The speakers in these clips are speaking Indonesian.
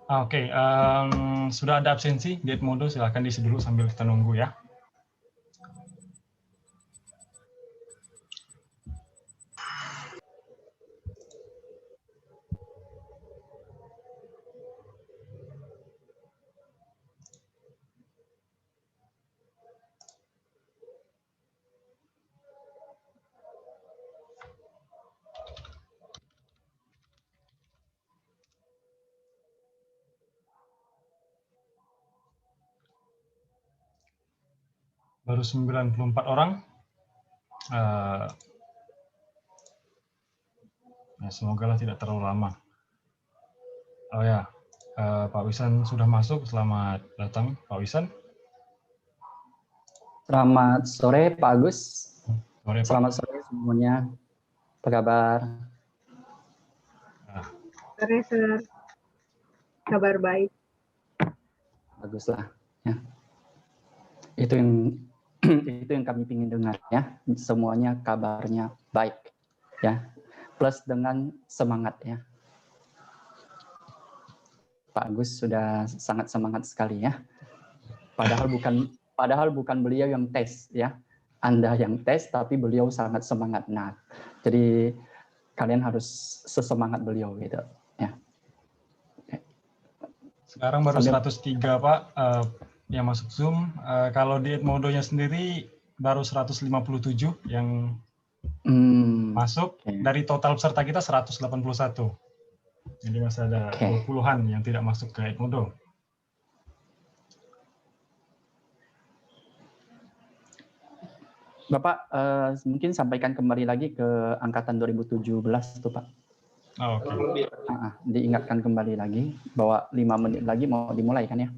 Oke, sudah ada absensi di Edmodo, silahkan diisi dulu sambil kita nunggu ya. Baru 94 orang. Ya, semoga lah tidak terlalu lama. Oh ya, Pak Wisan sudah masuk. Selamat datang, Pak Wisan. Selamat sore, Pak Agus. Sore, Pak. Selamat sore semuanya. Apa kabar? Sore, Sir. Kabar baik. Baguslah. Ya. Itu yang kami ingin dengar ya. Semuanya kabarnya baik ya. Plus dengan semangat ya. Pak Agus sudah sangat semangat sekali ya. Padahal bukan beliau yang tes ya. Anda yang tes tapi beliau sangat semangat. Nah, jadi kalian harus sesemangat beliau gitu ya. Sekarang baru 103 Pak yang masuk Zoom. Kalau di Edmodo-nya sendiri baru 157 yang masuk. Okay. Dari total peserta kita 181. Jadi masih ada 20-an yang tidak masuk ke Edmodo. Bapak mungkin sampaikan kembali lagi ke angkatan 2017 tuh Pak. Oh, okay. Diingatkan kembali lagi bahwa 5 menit lagi mau dimulai kan ya.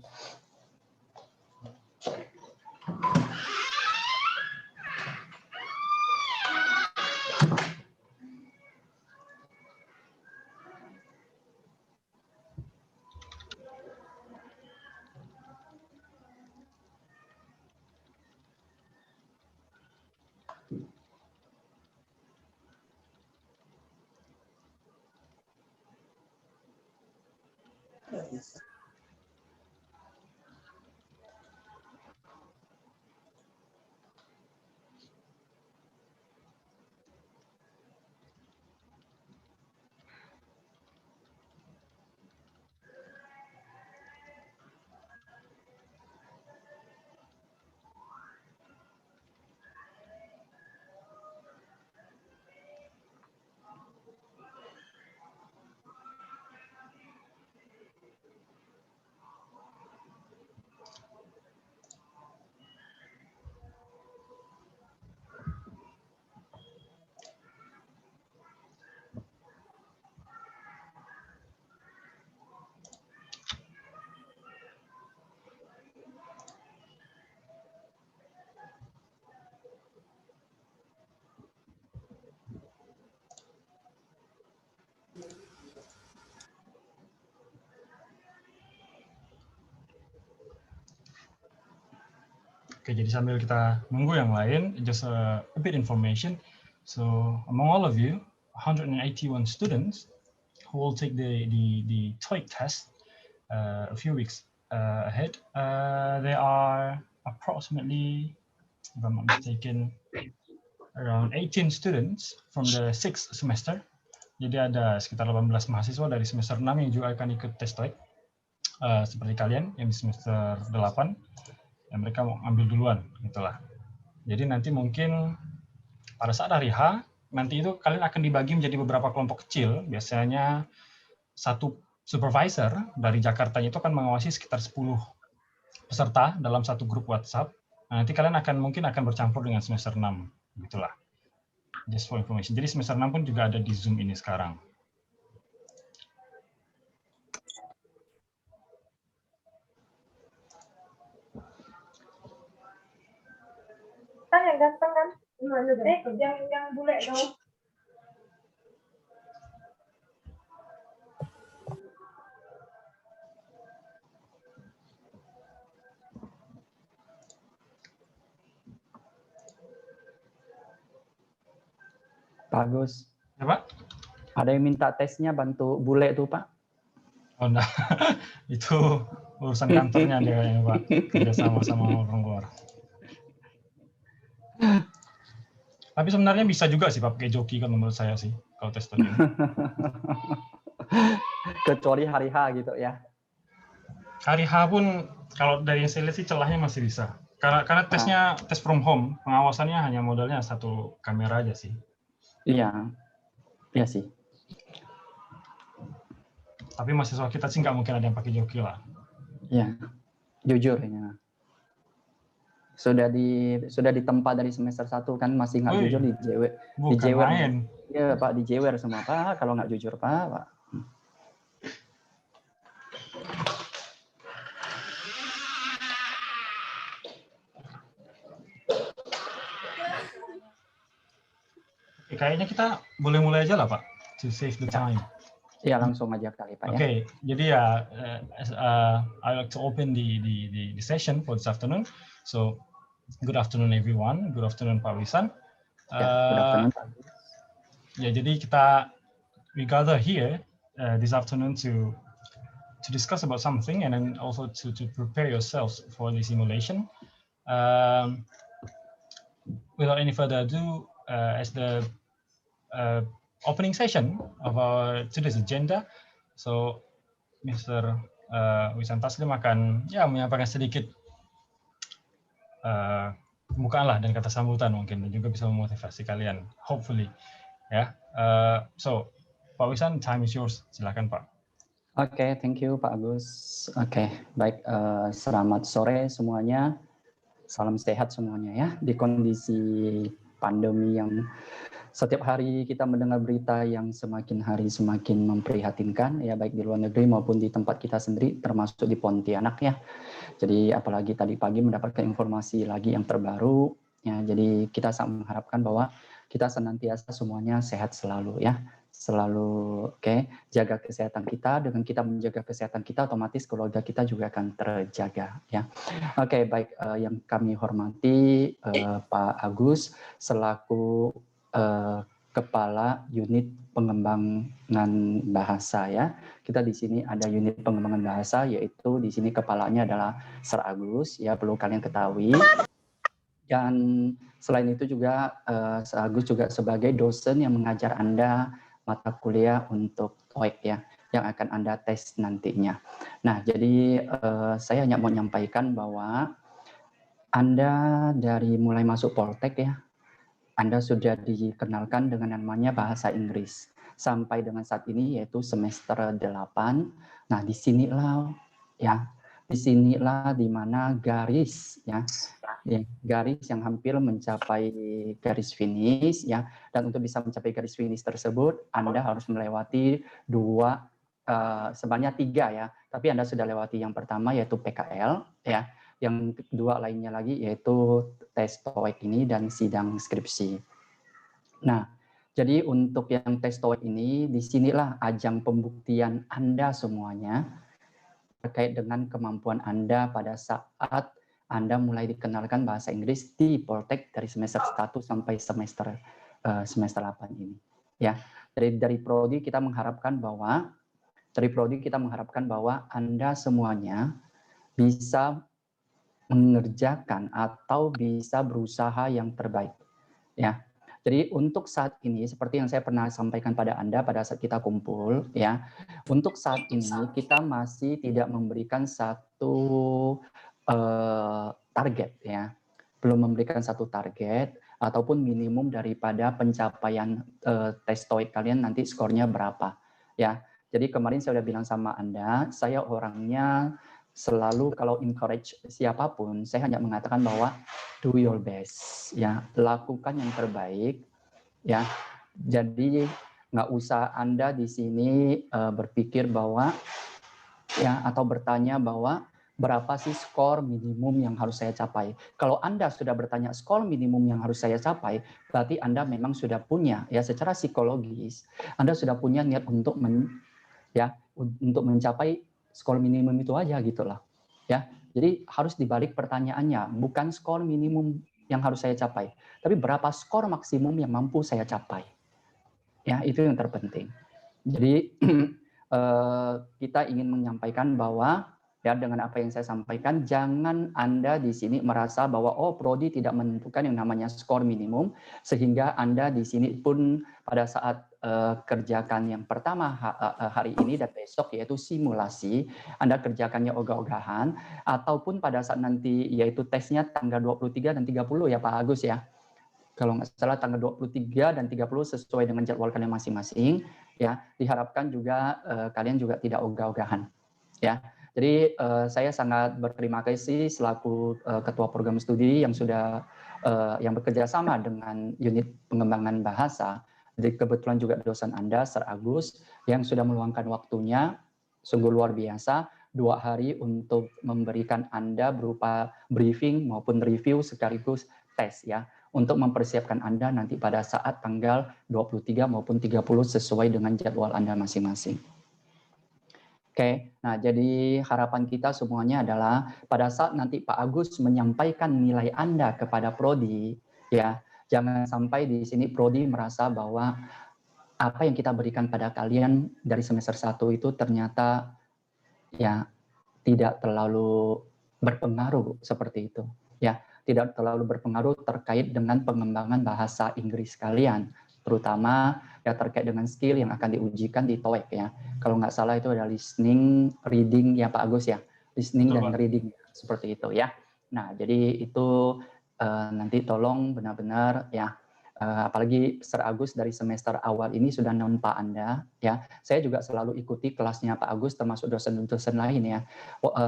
Oke, jadi sambil kita nunggu yang lain, just a bit information. So among all of you, 181 students who will take the TOEIC test a few weeks ahead. There are approximately, if I'm not mistaken, around 18 students from the 6th semester. Jadi ada sekitar 18 mahasiswa dari semester 6 yang juga akan ikut tes TOEIC. Seperti kalian yang di semester 8. yang mereka mau ambil duluan gitulah. Jadi nanti mungkin pada saat hari H nanti itu kalian akan dibagi menjadi beberapa kelompok kecil. Biasanya satu supervisor dari Jakarta itu akan mengawasi sekitar 10 peserta dalam satu grup WhatsApp. Nah, nanti kalian mungkin akan bercampur dengan semester 6 gitulah. Just for information. Jadi semester 6 pun juga ada di Zoom ini sekarang. Kan yang ganteng kan? Yang bule dong. Bagus. Ya, Pak? Ada yang minta tesnya bantu bule tuh, Pak. Oh, nah, itu urusan kantornya dia kayaknya, Pak. Kerja sama orang luar. Tapi sebenarnya bisa juga sih Pak pakai joki kan menurut saya sih kalau tes tadi. Kecuali hari H gitu ya. Hari H pun kalau dari yang saya lihat sih celahnya masih bisa. Karena tesnya tes from home, pengawasannya hanya modalnya satu kamera aja sih. Iya, iya sih. Tapi mahasiswa kita sih nggak mungkin ada yang pakai joki lah. Iya, jujur ya. Sudah ditempa dari semester 1 kan masih nggak jujur di Bukan main. Iya Pak, dijewer semua Pak kalau nggak jujur Pak. Kayaknya kita boleh mulai aja lah Pak, to save the time. Iya langsung aja kali Pak ya. Okay, jadi ya, I like to open the session for this afternoon. So, good afternoon everyone. Good afternoon Pak Wisan. Good afternoon. Ya, jadi we gather here this afternoon to discuss about something and then also to prepare yourselves for the simulation. Without any further ado, as the opening session of our today's agenda, so Mr. Wisan Taslim akan menyampaikan sedikit pembukaan lah dan kata sambutan mungkin dan juga bisa memotivasi kalian, hopefully ya. So Pak Wisan, time is yours, silakan Pak. Oke, thank you Pak Agus. Oke, baik, selamat sore semuanya, salam sehat semuanya ya di kondisi pandemi yang setiap hari kita mendengar berita yang semakin hari semakin memprihatinkan ya, baik di luar negeri maupun di tempat kita sendiri termasuk di Pontianak ya. Jadi apalagi tadi pagi mendapatkan informasi lagi yang terbaru ya, jadi kita sangat mengharapkan bahwa kita senantiasa semuanya sehat selalu ya. Selalu jaga kesehatan kita, dengan kita menjaga kesehatan kita otomatis keluarga kita juga akan terjaga ya. Oke, baik, yang kami hormati Pak Agus selaku Kepala Unit Pengembangan Bahasa ya. Kita di sini ada unit pengembangan bahasa, yaitu di sini kepalanya adalah Sir Agus ya, perlu kalian ketahui. Dan selain itu juga Sir Agus juga sebagai dosen yang mengajar Anda mata kuliah untuk TOEIC ya, yang akan Anda tes nantinya. Nah, jadi saya hanya mau menyampaikan bahwa Anda dari mulai masuk Poltek ya, Anda sudah dikenalkan dengan namanya bahasa Inggris sampai dengan saat ini yaitu semester 8. Nah, disinilah di mana garis garis yang hampir mencapai garis finish ya, dan untuk bisa mencapai garis finish tersebut Anda harus melewati sebanyak 3 ya, tapi Anda sudah lewati yang pertama yaitu PKL ya, yang kedua lainnya lagi yaitu tes TOEIC ini dan sidang skripsi. Nah, jadi untuk yang tes TOEIC ini, disinilah ajang pembuktian Anda semuanya terkait dengan kemampuan Anda pada saat Anda mulai dikenalkan bahasa Inggris di Poltek dari semester 1 sampai semester 8 ini. Ya, dari prodi kita mengharapkan bahwa Anda semuanya bisa mengerjakan atau bisa berusaha yang terbaik. Ya. Jadi untuk saat ini seperti yang saya pernah sampaikan pada Anda pada saat kita kumpul ya, untuk saat ini kita masih tidak memberikan satu target ya. Belum memberikan satu target ataupun minimum daripada pencapaian tes TOEIC kalian nanti skornya berapa ya. Jadi kemarin saya sudah bilang sama Anda, saya orangnya selalu kalau encourage siapapun, saya hanya mengatakan bahwa do your best ya, lakukan yang terbaik ya. Jadi nggak usah Anda di sini berpikir bahwa ya, atau bertanya bahwa berapa sih skor minimum yang harus saya capai. Kalau Anda sudah bertanya skor minimum yang harus saya capai, berarti Anda memang sudah punya ya, secara psikologis Anda sudah punya niat untuk mencapai skor minimum itu aja gitulah ya. Jadi harus dibalik pertanyaannya, bukan skor minimum yang harus saya capai, tapi berapa skor maksimum yang mampu saya capai ya, itu yang terpenting. Jadi kita ingin menyampaikan bahwa ya dengan apa yang saya sampaikan, jangan Anda di sini merasa bahwa prodi tidak menentukan yang namanya skor minimum, sehingga Anda di sini pun pada saat kerjakan yang pertama hari ini dan besok yaitu simulasi, Anda kerjakannya ogah-ogahan, ataupun pada saat nanti yaitu tesnya tanggal 23 dan 30 ya Pak Agus ya. Kalau nggak salah tanggal 23 dan 30 sesuai dengan jadwal kalian masing-masing, ya diharapkan juga kalian juga tidak ogah-ogahan, ya. Jadi saya sangat berterima kasih selaku ketua program studi yang sudah yang bekerja sama dengan unit pengembangan bahasa. Jadi kebetulan juga dosen Anda, Sir Agus, yang sudah meluangkan waktunya sungguh luar biasa 2 hari untuk memberikan Anda berupa briefing maupun review sekaligus tes ya, untuk mempersiapkan Anda nanti pada saat tanggal 23 maupun 30 sesuai dengan jadwal Anda masing-masing. Oke, nah jadi harapan kita semuanya adalah pada saat nanti Pak Agus menyampaikan nilai Anda kepada prodi, ya jangan sampai di sini prodi merasa bahwa apa yang kita berikan pada kalian dari semester 1 itu ternyata ya tidak terlalu berpengaruh seperti itu, ya tidak terlalu berpengaruh terkait dengan pengembangan bahasa Inggris kalian, terutama ya terkait dengan skill yang akan diujikan di TOEIC ya. Kalau nggak salah itu ada listening, reading ya Pak Agus ya, listening dan reading seperti itu ya. Nah jadi itu nanti tolong benar-benar ya, apalagi Sir Agus dari semester awal ini sudah nempa Anda ya. Saya juga selalu ikuti kelasnya Pak Agus termasuk dosen-dosen lain ya.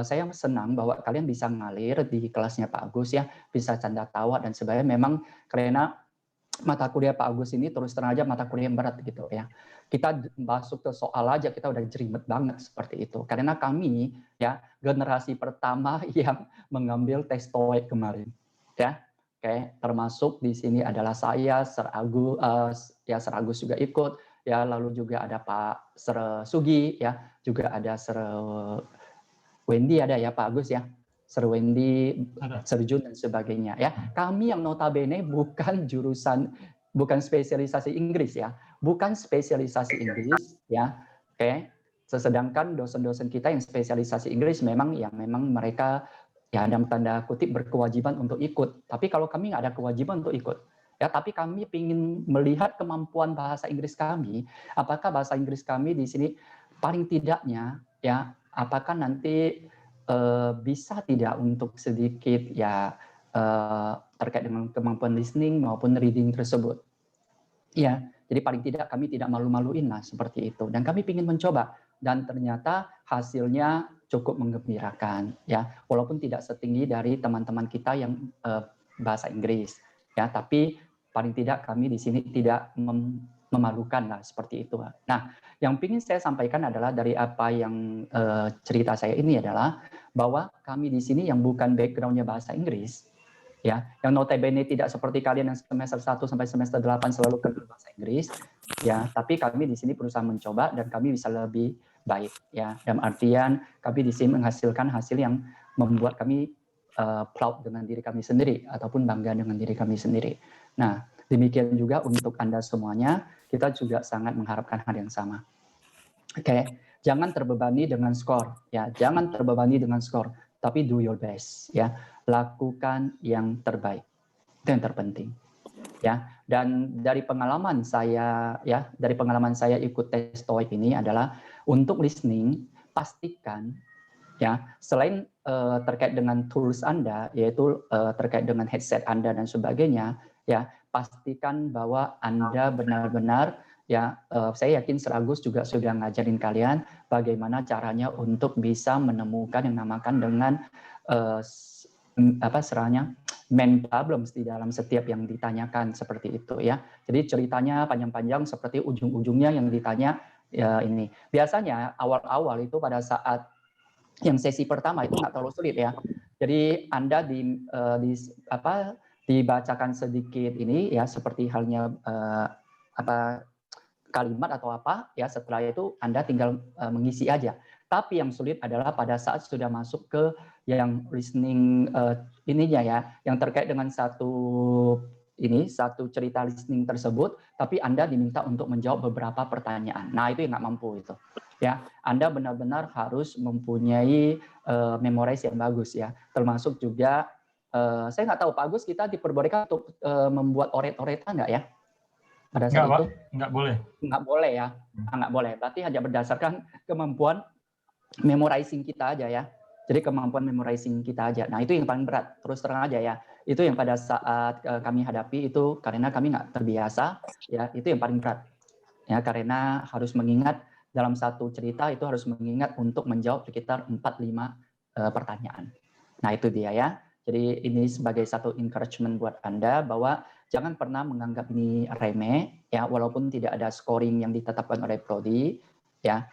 Saya senang bahwa kalian bisa ngalir di kelasnya Pak Agus ya, bisa canda tawa dan sebagainya. Memang karena mata kuliah Pak Agus ini terus terang aja mata kuliah yang berat gitu ya. Kita masuk ke soal aja kita udah jerimet banget seperti itu. Karena kami ya generasi pertama yang mengambil tes TOEIC kemarin ya. Oke, termasuk di sini adalah saya, Sir Agus, ya Sir Agus juga ikut, ya lalu juga ada Pak Sir Sugi, ya juga ada Sir Wendy ada ya Pak Agus ya, Sir Wendy, Sir Jun dan sebagainya ya. Kami yang notabene bukan jurusan, bukan spesialisasi Inggris ya, bukan spesialisasi Inggris ya, oke. Sedangkan dosen-dosen kita yang spesialisasi Inggris memang mereka ya dalam tanda kutip berkewajiban untuk ikut. Tapi kalau kami nggak ada kewajiban untuk ikut, ya tapi kami ingin melihat kemampuan bahasa Inggris kami. Apakah bahasa Inggris kami di sini paling tidaknya ya, apakah nanti bisa tidak untuk sedikit ya terkait dengan kemampuan listening maupun reading tersebut. Ya, jadi paling tidak kami tidak malu-maluin lah seperti itu. Dan kami ingin mencoba dan ternyata hasilnya cukup menggembirakan ya, walaupun tidak setinggi dari teman-teman kita yang bahasa Inggris ya, tapi paling tidak kami di sini tidak memalukan lah seperti itu. Nah, yang ingin saya sampaikan adalah dari apa yang cerita saya ini adalah bahwa kami di sini yang bukan backgroundnya bahasa Inggris ya, yang notabene tidak seperti kalian yang semester 1 sampai semester 8 selalu kenal bahasa Inggris ya, tapi kami di sini berusaha mencoba dan kami bisa lebih baik ya, dalam artian kami di sini menghasilkan hasil yang membuat kami proud dengan diri kami sendiri ataupun bangga dengan diri kami sendiri. Nah, demikian juga untuk Anda semuanya, kita juga sangat mengharapkan hal yang sama. Oke, jangan terbebani dengan skor ya, jangan terbebani dengan skor, tapi do your best ya, lakukan yang terbaik, itu yang terpenting ya. Dan dari pengalaman saya ya, dari pengalaman saya ikut tes TOEIC ini adalah untuk listening pastikan ya, selain terkait dengan tools Anda yaitu terkait dengan headset Anda dan sebagainya ya, pastikan bahwa Anda benar-benar ya, saya yakin Sir Agus juga sudah ngajarin kalian bagaimana caranya untuk bisa menemukan yang namakan dengan seranya main problems di dalam setiap yang ditanyakan seperti itu ya. Jadi ceritanya panjang-panjang seperti ujung-ujungnya yang ditanya ya ini. Biasanya awal-awal itu pada saat yang sesi pertama itu nggak terlalu sulit ya. Jadi Anda dibacakan sedikit ini ya, seperti halnya kalimat atau apa ya, setelah itu Anda tinggal mengisi aja. Tapi yang sulit adalah pada saat sudah masuk ke yang listening ininya ya, yang terkait dengan satu ini satu cerita listening tersebut, tapi Anda diminta untuk menjawab beberapa pertanyaan. Nah, itu yang nggak mampu itu. Ya, Anda benar-benar harus mempunyai memorize yang bagus ya. Termasuk juga saya nggak tahu Pak Agus, kita diperbolehkan untuk membuat oret-oretan nggak ya? Pada saat Nggak, itu? Pak. Nggak boleh. Nggak boleh ya. Nggak boleh. Berarti hanya berdasarkan kemampuan memorizing kita aja ya. Jadi kemampuan memorizing kita aja. Nah, itu yang paling berat. Terus terang aja ya. Itu yang pada saat kami hadapi itu karena kami nggak terbiasa, ya itu yang paling berat. Ya, karena harus mengingat dalam satu cerita itu harus mengingat untuk menjawab sekitar 4-5 pertanyaan. Nah, itu dia ya. Jadi ini sebagai satu encouragement buat Anda bahwa jangan pernah menganggap ini remeh ya, walaupun tidak ada scoring yang ditetapkan oleh prodi ya.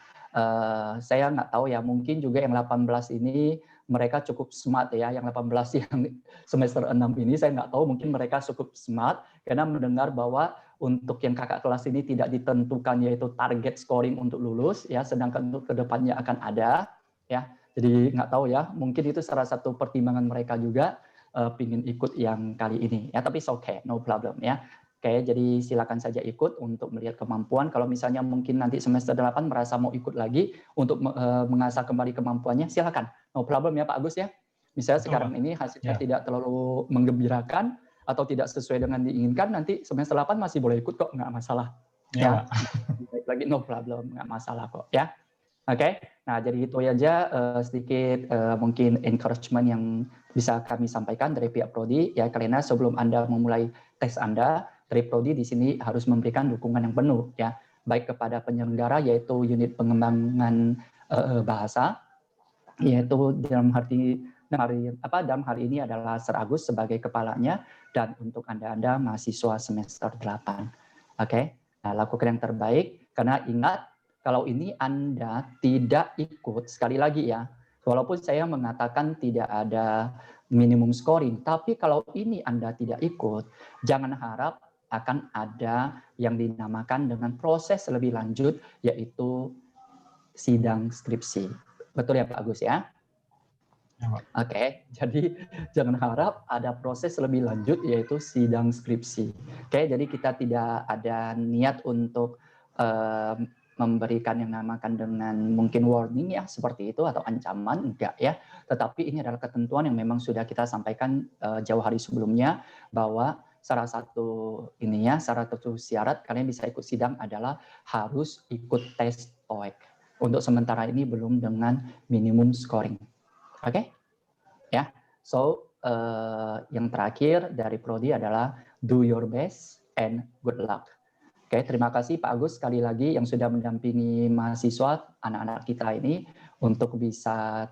Saya nggak tahu ya, mungkin juga yang 18 ini mereka cukup smart ya, yang 18 yang semester 6 ini saya nggak tahu, mungkin mereka cukup smart karena mendengar bahwa untuk yang kakak kelas ini tidak ditentukan yaitu target scoring untuk lulus ya, sedangkan untuk kedepannya akan ada ya. Jadi nggak tahu ya, mungkin itu salah satu pertimbangan mereka juga pingin ikut yang kali ini ya, tapi it's okay, no problem ya. Oke, jadi silakan saja ikut untuk melihat kemampuan. Kalau misalnya mungkin nanti semester 8 merasa mau ikut lagi untuk mengasah kembali kemampuannya, silakan. No problem ya Pak Agus ya. Misalnya sekarang ini hasilnya tidak terlalu menggembirakan atau tidak sesuai dengan diinginkan, nanti semester 8 masih boleh ikut kok, nggak masalah. Ya, baik lagi no problem, nggak masalah kok ya. Oke, nah jadi itu aja sedikit mungkin encouragement yang bisa kami sampaikan dari pihak prodi ya, karena sebelum Anda memulai tes Anda, dari prodi di sini harus memberikan dukungan yang penuh ya, baik kepada penyelenggara yaitu unit pengembangan bahasa, yaitu dalam hari ini adalah Sir Agus sebagai kepalanya, dan untuk Anda mahasiswa semester 8. Oke, nah, lakukan yang terbaik karena ingat kalau ini Anda tidak ikut, sekali lagi ya, walaupun saya mengatakan tidak ada minimum scoring, tapi kalau ini Anda tidak ikut, jangan harap akan ada yang dinamakan dengan proses lebih lanjut, yaitu sidang skripsi. Betul ya Pak Agus ya? Oke, jadi jangan harap ada proses lebih lanjut, yaitu sidang skripsi. Oke, jadi kita tidak ada niat untuk memberikan yang namakan dengan mungkin warning ya, seperti itu, atau ancaman, enggak ya. Tetapi ini adalah ketentuan yang memang sudah kita sampaikan jauh hari sebelumnya, bahwa salah satu syarat kalian bisa ikut sidang adalah harus ikut tes TOEIC. Untuk sementara ini belum dengan minimum scoring. Oke, ya. So yang terakhir dari prodi adalah do your best and good luck. Oke, terima kasih Pak Agus sekali lagi yang sudah mendampingi mahasiswa anak-anak kita ini untuk bisa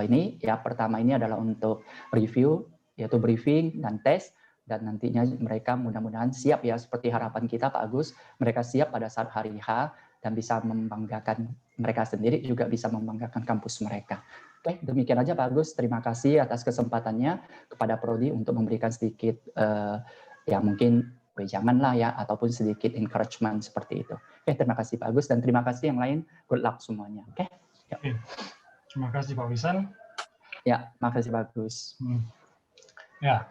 ini ya, pertama ini adalah untuk review yaitu briefing dan tes, dan nantinya mereka mudah-mudahan siap ya, seperti harapan kita Pak Agus, mereka siap pada saat hari H dan bisa membanggakan mereka sendiri, juga bisa membanggakan kampus mereka. Oke, demikian aja Pak Agus. Terima kasih atas kesempatannya kepada prodi untuk memberikan sedikit ya mungkin wejangan lah ya, ataupun sedikit encouragement seperti itu. Oke, terima kasih Pak Agus, dan terima kasih yang lain. Good luck semuanya. Oke. Ya. Terima kasih Pak Wisan. Ya, makasih Pak Agus. Ya,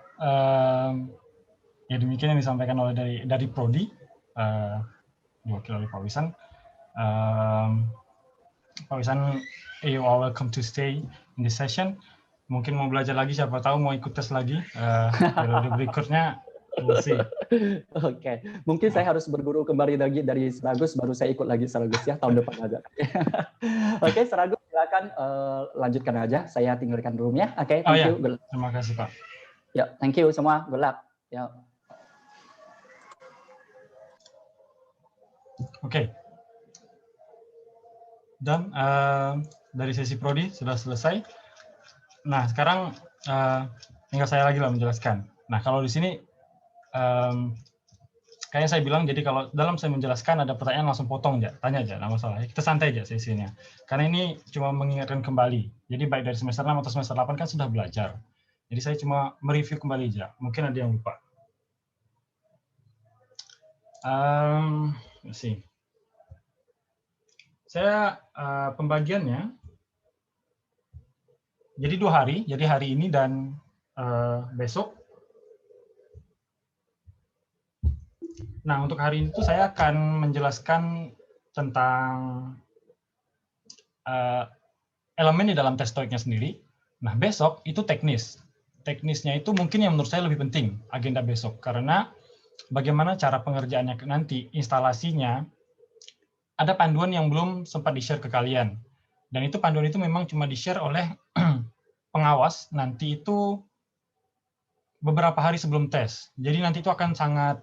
ya demikian yang disampaikan oleh dari prodi, diwakili oleh Pak Wisan. Pak Wisan, you are welcome to stay in this session. Mungkin mau belajar lagi, siapa tahu mau ikut tes lagi. Periode berikutnya, we'll see. Oke, mungkin saya harus berguru kembali lagi dari Sir Agus, baru saya ikut lagi Sir Agus ya, tahun depan aja. Oke, Sir Agus, silakan lanjutkan aja. Saya tinggalkan room-nya. Oke, thank you. Terima kasih Pak. Ya, thank you semua. Good luck. Ya. Oke. Dan dari sesi prodi sudah selesai. Nah, sekarang tinggal saya lagi lah menjelaskan. Nah, kalau di sini kayak saya bilang, jadi kalau dalam saya menjelaskan ada pertanyaan langsung potong aja, tanya aja, nggak masalah. Kita santai aja sesinya. Karena ini cuma mengingatkan kembali. Jadi baik dari semester 6 atau semester 8 kan sudah belajar. Jadi saya cuma mereview kembali aja. Mungkin ada yang lupa. Let's see. Saya pembagiannya jadi 2 hari. Jadi hari ini dan besok. Nah, untuk hari ini tuh saya akan menjelaskan tentang elemen di dalam tes TOEIC-nya sendiri. Nah, besok itu teknis. Teknisnya itu mungkin yang menurut saya lebih penting, agenda besok. Karena bagaimana cara pengerjaannya nanti, instalasinya, ada panduan yang belum sempat di-share ke kalian. Dan itu panduan itu memang cuma di-share oleh pengawas, nanti itu beberapa hari sebelum tes. Jadi nanti itu akan sangat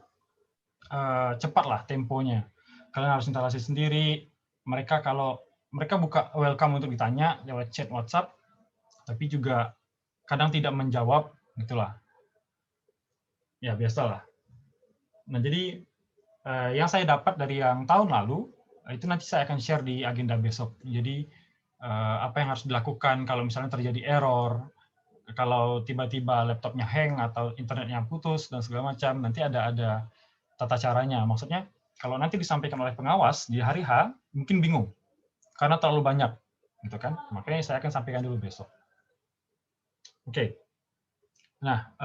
cepat lah temponya. Kalian harus instalasi sendiri. Mereka buka welcome untuk ditanya lewat chat WhatsApp, tapi juga kadang tidak menjawab, gitulah. Ya biasalah. Nah jadi yang saya dapat dari yang tahun lalu itu nanti saya akan share di agenda besok. Jadi apa yang harus dilakukan kalau misalnya terjadi error, kalau tiba-tiba laptopnya hang atau internetnya putus dan segala macam, nanti ada tata caranya. Maksudnya kalau nanti disampaikan oleh pengawas di hari H mungkin bingung karena terlalu banyak, gitu kan? Makanya saya akan sampaikan dulu besok. Oke. Nah,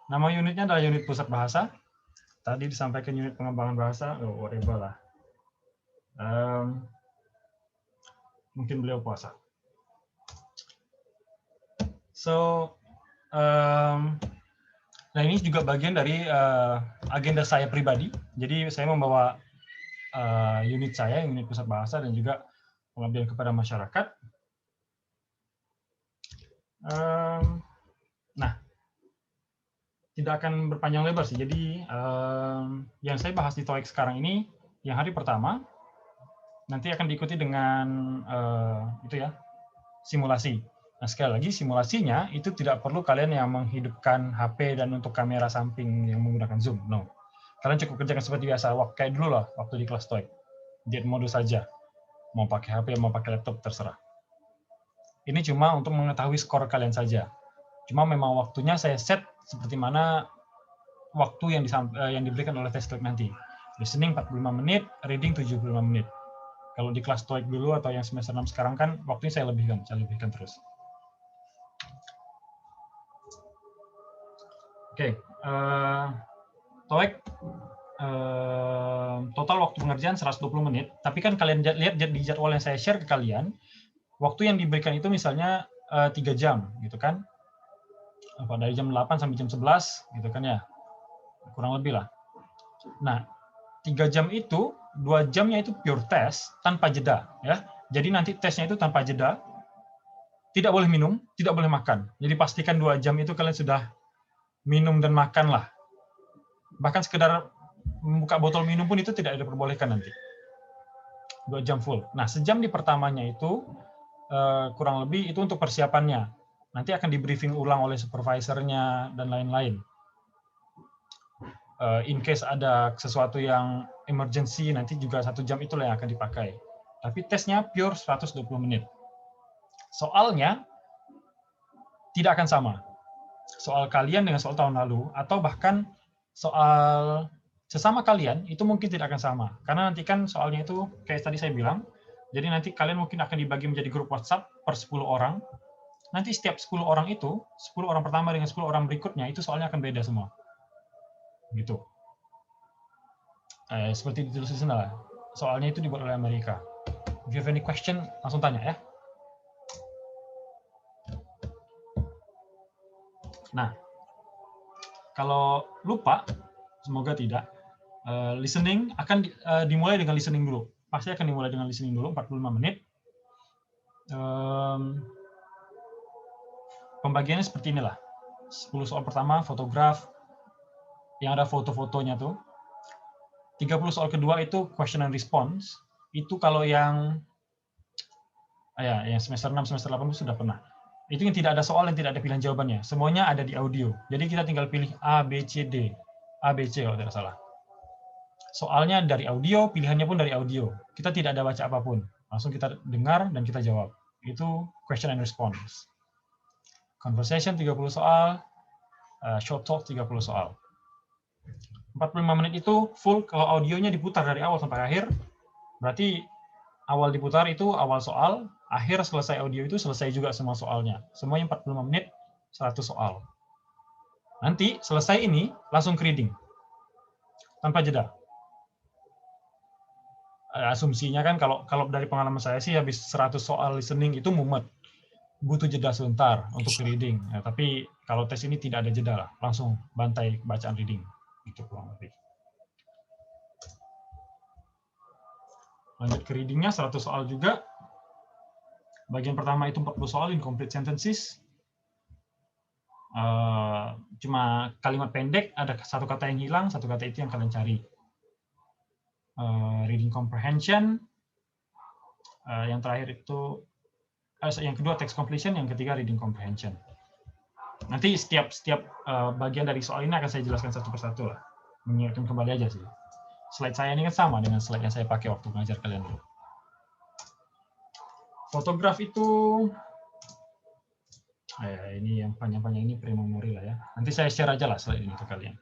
nama unitnya adalah unit pusat bahasa. Tadi disampaikan unit pengembangan bahasa, whatever lah. Mungkin beliau puasa. So, nah ini juga bagian dari agenda saya pribadi. Jadi saya membawa unit saya, unit pusat bahasa, dan juga pengabdian kepada masyarakat. Nah, tidak akan berpanjang lebar sih. Jadi yang saya bahas di TOEIC sekarang ini, yang hari pertama, nanti akan diikuti dengan itu ya, simulasi. Nah sekali lagi simulasinya itu tidak perlu kalian yang menghidupkan HP dan untuk kamera samping yang menggunakan Zoom. No. Kalian cukup kerjakan seperti biasa, kayak dulu lah waktu di kelas TOEIC. Jet mode saja. Mau pakai HP, mau pakai laptop, terserah. Ini cuma untuk mengetahui skor kalian saja. Cuma memang waktunya saya set seperti mana waktu yang diberikan oleh tes TOEIC nanti. Listening 45 menit, reading 75 menit. Kalau di kelas TOEIC dulu atau yang semester 6 sekarang kan waktunya saya lebihkan terus. Oke, TOEIC total waktu pengerjaan 120 menit, tapi kan kalian lihat di jadwal yang saya share ke kalian, waktu yang diberikan itu misalnya 3 jam, gitu kan? Dari jam 8 sampai jam 11, gitu kan ya? Kurang lebih lah. Nah, 3 jam itu, 2 jamnya itu pure test, tanpa jeda. Ya. Jadi nanti tesnya itu tanpa jeda, tidak boleh minum, tidak boleh makan. Jadi pastikan 2 jam itu kalian sudah minum dan makan lah. Bahkan sekedar membuka botol minum pun itu tidak diperbolehkan nanti. 2 jam full. Nah, sejam di pertamanya itu kurang lebih itu untuk persiapannya. Nanti akan di-briefing ulang oleh supervisornya dan lain-lain. In case ada sesuatu yang emergency, nanti juga 1 jam itulah yang akan dipakai. Tapi tesnya pure 120 menit. Soalnya tidak akan sama. Soal kalian dengan soal tahun lalu, atau bahkan soal sesama kalian, itu mungkin tidak akan sama. Karena nanti kan soalnya itu, kayak tadi saya bilang, jadi nanti kalian mungkin akan dibagi menjadi grup WhatsApp per 10 orang. Nanti setiap 10 orang itu, 10 orang pertama dengan 10 orang berikutnya, itu soalnya akan beda semua. Gitu. Seperti ditulis di sana. Soalnya itu dibuat oleh Amerika. If you have any question, langsung tanya ya. Nah, kalau lupa, semoga tidak, listening akan dimulai dengan listening dulu. Pasti akan dimulai dengan listening dulu, 45 menit. Pembagiannya seperti inilah. 10 soal pertama, fotograf, yang ada foto-fotonya tuh. 30 soal kedua itu question and response. Itu kalau yang semester 6, semester 8 itu sudah pernah. Itu yang tidak ada soal, yang tidak ada pilihan jawabannya. Semuanya ada di audio. Jadi kita tinggal pilih A, B, C, D. A, B, C kalau tidak salah. Soalnya dari audio, pilihannya pun dari audio. Kita tidak ada baca apapun. Langsung kita dengar dan kita jawab. Itu question and response. Conversation 30 soal, short talk 30 soal. 45 menit itu full, kalau audionya diputar dari awal sampai akhir, berarti awal diputar itu awal soal, akhir selesai audio itu selesai juga semua soalnya. Semuanya 45 menit, 100 soal. Nanti selesai ini, langsung ke reading. tanpa jeda. Asumsinya kan kalau dari pengalaman saya sih habis 100 soal listening itu mumet. Butuh jeda sebentar untuk reading. Ya, tapi kalau tes ini tidak ada jeda lah, langsung bantai bacaan reading. Itu kurang lebih. Lanjut ke readingnya, 100 soal juga. Bagian pertama itu 40 soal, incomplete sentences. Cuma kalimat pendek, ada satu kata yang hilang, satu kata itu yang kalian cari. Reading comprehension. Yang terakhir itu, yang kedua text completion, yang ketiga reading comprehension. Nanti setiap bagian dari soal ini akan saya jelaskan satu persatu lah. Mengingatkan kembali aja sih. Slide saya ini kan sama dengan slide yang saya pakai waktu mengajar kalian dulu. Fotograf itu, ini yang panjang-panjang ini pre-memori lah ya. Nanti saya share aja lah slide ini ke kalian.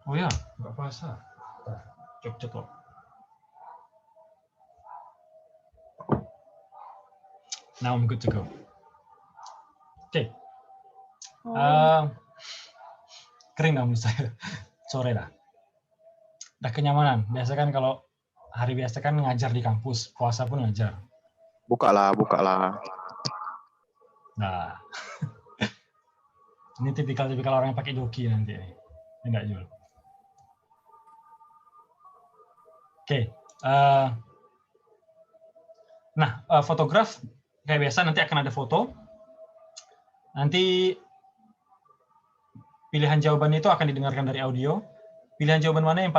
Oh ya, nggak puasa. Cok. Now I'm good to go. Oke. Kering dah mulut saya. Sore dah. Udah kenyamanan. Biasa kan kalau hari biasa kan ngajar di kampus, puasa pun ngajar. Buka lah. Nah. Ini tipikal orang yang pakai joki nanti. Enggak Jul. Oke. Nah, fotograf kayak biasa nanti akan ada foto. Nanti pilihan jawaban itu akan didengarkan dari audio. Pilihan jawaban mana yang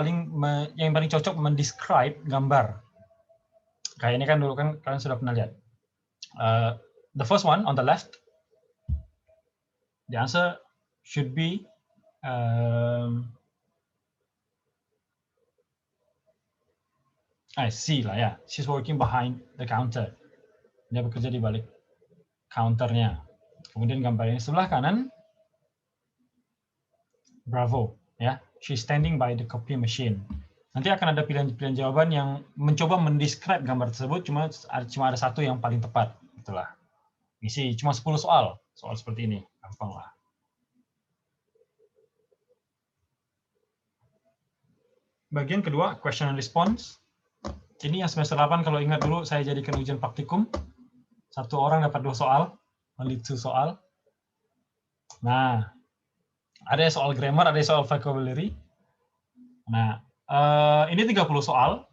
paling cocok mendescribe gambar. Kayak ini kan dulu kan kalian sudah pernah lihat. The first one on the left, the answer should be I see lah ya. She's working behind the counter. Dia bekerja di balik counternya. Kemudian gambar yang sebelah kanan, bravo ya. She's standing by the copy machine. Nanti akan ada pilihan-pilihan jawaban yang mencoba mendescribe gambar tersebut, cuma ada satu yang paling tepat. Itulah. Isi cuma 10 soal seperti ini, gampang lah. Bagian kedua, question and response. Ini yang semester 8 kalau ingat dulu saya jadikan ujian praktikum. Satu orang dapat 2 soal, only 2 soal. Nah, ada soal grammar, ada soal vocabulary. Nah, ini 30 soal.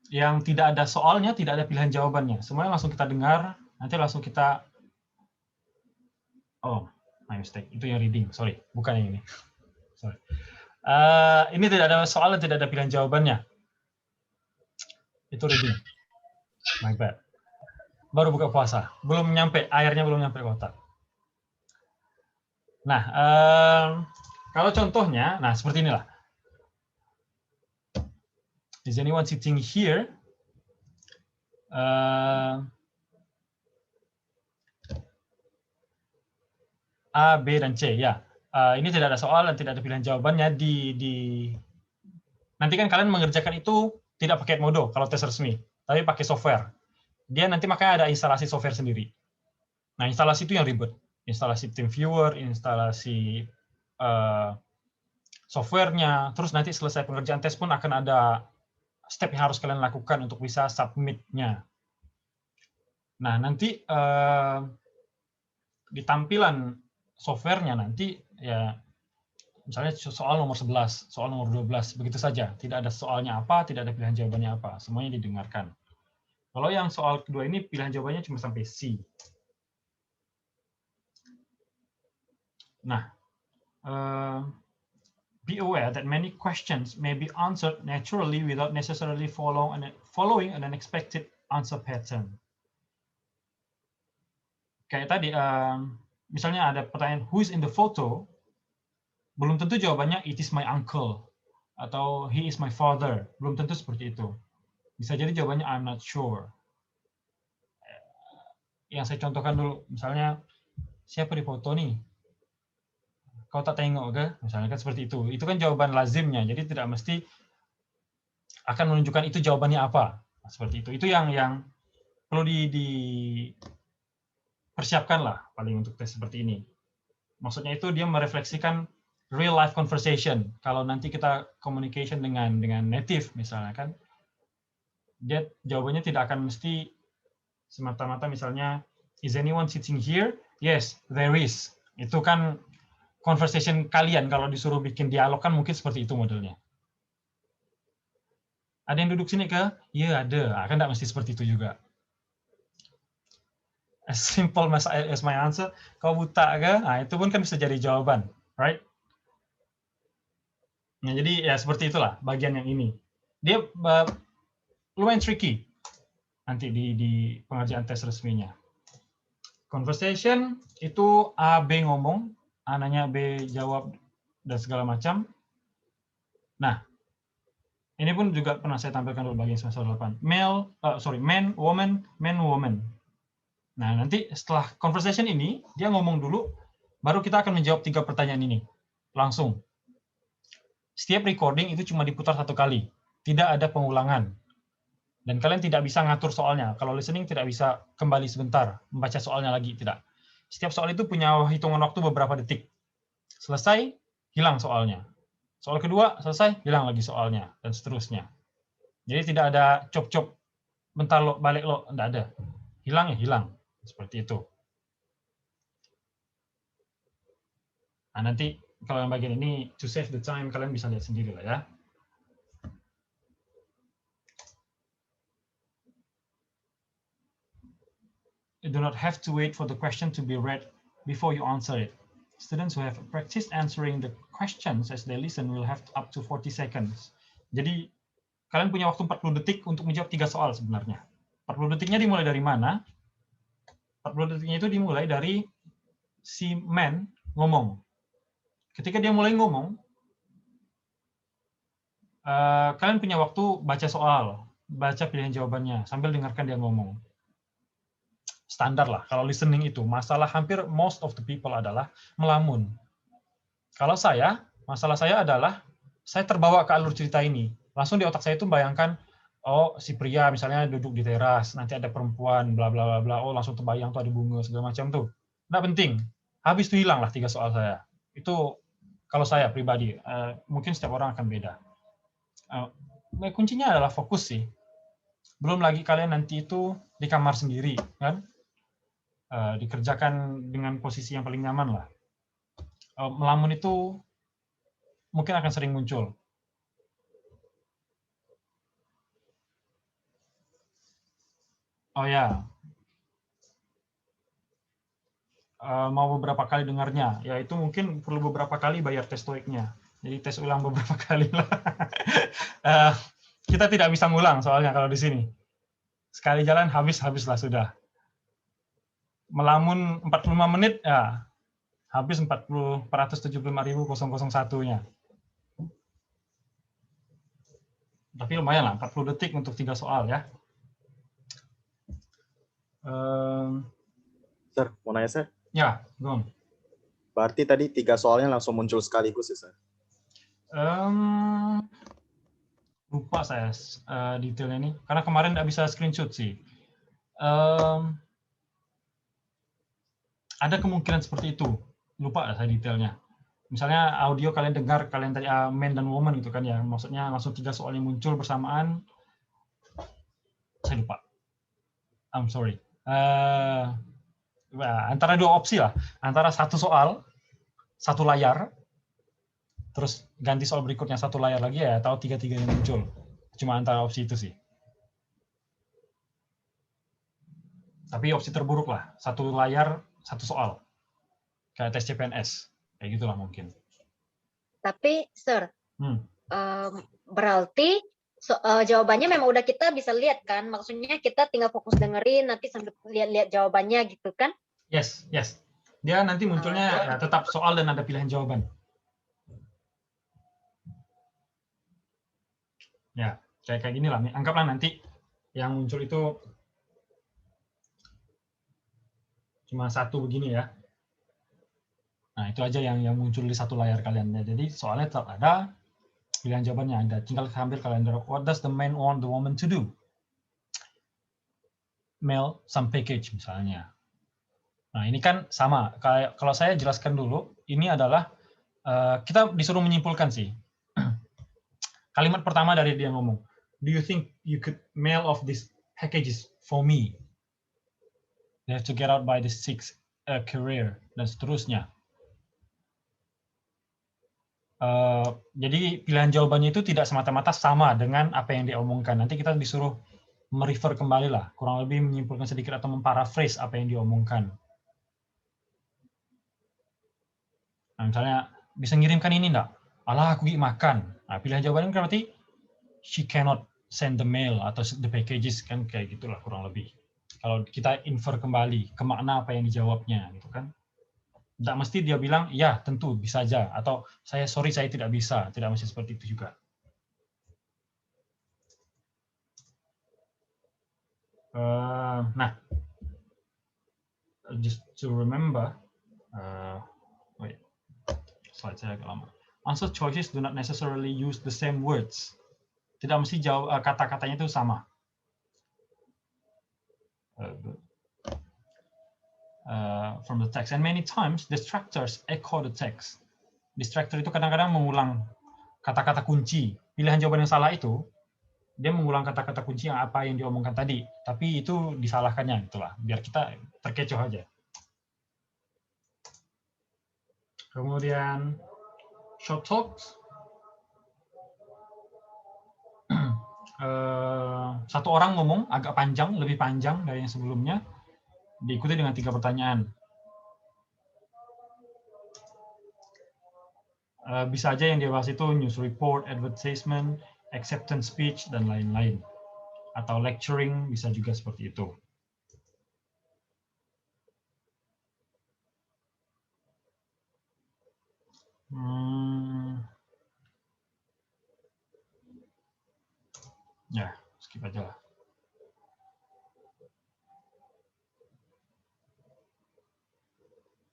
Yang tidak ada soalnya, tidak ada pilihan jawabannya. Semuanya langsung kita dengar, nanti langsung kita... Oh, my mistake. Itu yang reading, sorry. Bukan yang ini. Sorry. Ini tidak ada soal dan tidak ada pilihan jawabannya. Itu reading. My bad. Baru buka puasa. Belum nyampe, airnya belum nyampe kotak. Nah, kalau contohnya, nah seperti inilah. Is anyone sitting here? A, B, dan C, ya. Ini tidak ada soal dan tidak ada pilihan jawabannya. Nanti kan kalian mengerjakan itu tidak pakai Modo kalau tes resmi, tapi pakai software. Dia nanti makanya ada instalasi software sendiri. Nah, instalasi itu yang ribet. Instalasi TeamViewer, instalasi softwarenya, terus nanti selesai pengerjaan tes pun akan ada step yang harus kalian lakukan untuk bisa submit-nya. Nah, nanti di tampilan softwarenya nanti ya misalnya soal nomor 11, soal nomor 12, begitu saja. Tidak ada soalnya apa, tidak ada pilihan jawabannya apa. Semuanya didengarkan. Kalau yang soal kedua ini pilihan jawabannya cuma sampai C. Nah, be aware that many questions may be answered naturally without necessarily following an unexpected answer pattern. Kayak tadi, misalnya ada pertanyaan who is in the photo, belum tentu jawabannya it is my uncle atau he is my father. Belum tentu seperti itu. Bisa jadi jawabannya I'm not sure. Yang saya contohkan dulu, misalnya siapa di foto nih? Kau tak tengok ke? Misalnya kan seperti itu. Itu kan jawaban lazimnya, jadi tidak mesti akan menunjukkan itu jawabannya apa. Nah, seperti itu. Itu yang perlu persiapkanlah paling untuk tes seperti ini. Maksudnya itu dia merefleksikan real life conversation. Kalau nanti kita communication dengan native misalnya kan, dia jawabannya tidak akan mesti semata-mata misalnya, is anyone sitting here? Yes, there is. Itu kan conversation kalian, kalau disuruh bikin dialog kan mungkin seperti itu modelnya. Ada yang duduk sini ke? Iya ada, kan tidak mesti seperti itu juga. As simple as my answer, kau buta ke? Nah, itu pun kan bisa jadi jawaban, right? Nah, jadi ya seperti itulah bagian yang ini. Dia lumayan tricky nanti di pengerjaan tes resminya. Conversation itu A, B ngomong, A nanya, B jawab, dan segala macam. Nah, ini pun juga pernah saya tampilkan dulu bagian semester 8. Man, woman, man, woman. Nah, nanti setelah conversation ini, dia ngomong dulu, baru kita akan menjawab 3 pertanyaan ini. Langsung. Setiap recording itu cuma diputar 1 kali. Tidak ada pengulangan. Dan kalian tidak bisa ngatur soalnya. Kalau listening tidak bisa kembali sebentar, membaca soalnya lagi, tidak. Setiap soal itu punya hitungan waktu beberapa detik. Selesai, hilang soalnya. Soal kedua, selesai, hilang lagi soalnya, dan seterusnya. Jadi tidak ada cop-cop, bentar lo, balik lo, tidak ada. Hilang ya hilang. Seperti itu. Nah, nanti kalau yang bagian ini, to save the time, kalian bisa lihat sendiri lah ya. You do not have to wait for the question to be read before you answer it. Students who have practiced answering the questions as they listen will have up to 40 seconds. Jadi, kalian punya waktu 40 detik untuk menjawab 3 soal sebenarnya. 40 detiknya dimulai dari mana? 40 detiknya itu dimulai dari si man ngomong. Ketika dia mulai ngomong, kalian punya waktu baca soal, baca pilihan jawabannya, sambil dengarkan dia ngomong. Standar lah, kalau listening itu, masalah hampir most of the people adalah melamun. Kalau saya, masalah saya adalah, saya terbawa ke alur cerita ini. Langsung di otak saya itu bayangkan, oh si pria misalnya duduk di teras, nanti ada perempuan, bla bla bla bla, oh langsung terbayang tuh ada bunga segala macam tuh. Nggak penting, habis itu hilang lah 3 soal saya. Itu kalau saya pribadi, mungkin setiap orang akan beda. Kuncinya adalah fokus sih. Belum lagi kalian nanti itu di kamar sendiri, kan? Dikerjakan dengan posisi yang paling nyaman lah. Melamun itu mungkin akan sering muncul. Oh ya, mau beberapa kali dengarnya, ya itu mungkin perlu beberapa kali bayar tes TOEIC-nya. Jadi tes ulang beberapa kali lah. Kita tidak bisa ngulang soalnya kalau di sini. Sekali jalan habislah sudah. Melamun 45 menit, ya habis 475.001-nya. Tapi lumayan lah, 40 detik untuk 3 soal ya. Sir, mau nanya, Sir? Ya, go on. Berarti tadi 3 soalnya langsung muncul sekaligus ya, Sir? Lupa saya detailnya ini, karena kemarin nggak bisa screenshot sih. Ada kemungkinan seperti itu, lupa saya detailnya. Misalnya audio kalian dengar, kalian tadi man dan woman gitu kan ya, maksudnya langsung 3 soalnya muncul bersamaan. Saya lupa. I'm sorry. Antara 2 opsi lah, antara 1 soal, 1 layar, terus ganti soal berikutnya 1 layar lagi ya, atau 3-3 yang muncul. Cuma antara opsi itu sih. Tapi opsi terburuk lah, 1 layar, 1 soal. Kayak tes CPNS, kayak gitulah mungkin. Tapi, Sir, berarti jawabannya memang udah kita bisa lihat kan? Maksudnya kita tinggal fokus dengerin, nanti sambil lihat-lihat jawabannya gitu kan? Yes. Dia nanti munculnya ya, tetap soal dan ada pilihan jawaban. Ya, kayak gini lah. Anggaplah nanti yang muncul itu cuma 1 begini ya. Nah, itu aja yang muncul di 1 layar kalian. Jadi soalnya tetap ada, pilihan jawabannya ada. Tinggal ambil kalender. What does the man want the woman to do? Mail some package misalnya. Nah, ini kan sama. Kayak kalau saya jelaskan dulu, ini adalah kita disuruh menyimpulkan sih. Kalimat pertama dari dia ngomong, "Do you think you could mail off these packages for me? They have to get out by the 6th career," dan seterusnya. Jadi pilihan jawabannya itu tidak semata-mata sama dengan apa yang dia omongkan. Nanti kita disuruh merefer kembali lah, kurang lebih menyimpulkan sedikit atau memparaphrase apa yang diomongkan. Nah, misalnya, bisa ngirimkan ini enggak? Alah, aku pergi makan. Nah, pilihan jawabannya kan berarti she cannot send the mail atau the packages, kan kayak gitulah kurang lebih. Kalau kita infer kembali ke makna apa yang dijawabnya, gitu kan. Tidak mesti dia bilang, ya tentu bisa aja, atau saya tidak bisa, tidak mesti seperti itu juga. Nah, just to remember, wait, slide saya agak lama. Answer choices do not necessarily use the same words. Tidak mesti kata-katanya itu sama. From the text, and many times distractors echo the text. Distractor itu kadang-kadang mengulang kata-kata kunci. Pilihan jawaban yang salah itu dia mengulang kata-kata kunci yang apa yang diomongkan tadi, tapi itu disalahkannya gitulah, biar kita terkecoh aja. Kemudian short talks. Satu orang ngomong agak panjang, lebih panjang dari yang sebelumnya, diikuti dengan 3 pertanyaan. Bisa aja yang dia bahas itu news report, advertisement, acceptance speech, dan lain-lain. Atau lecturing, bisa juga seperti itu. Ya, skip aja lah.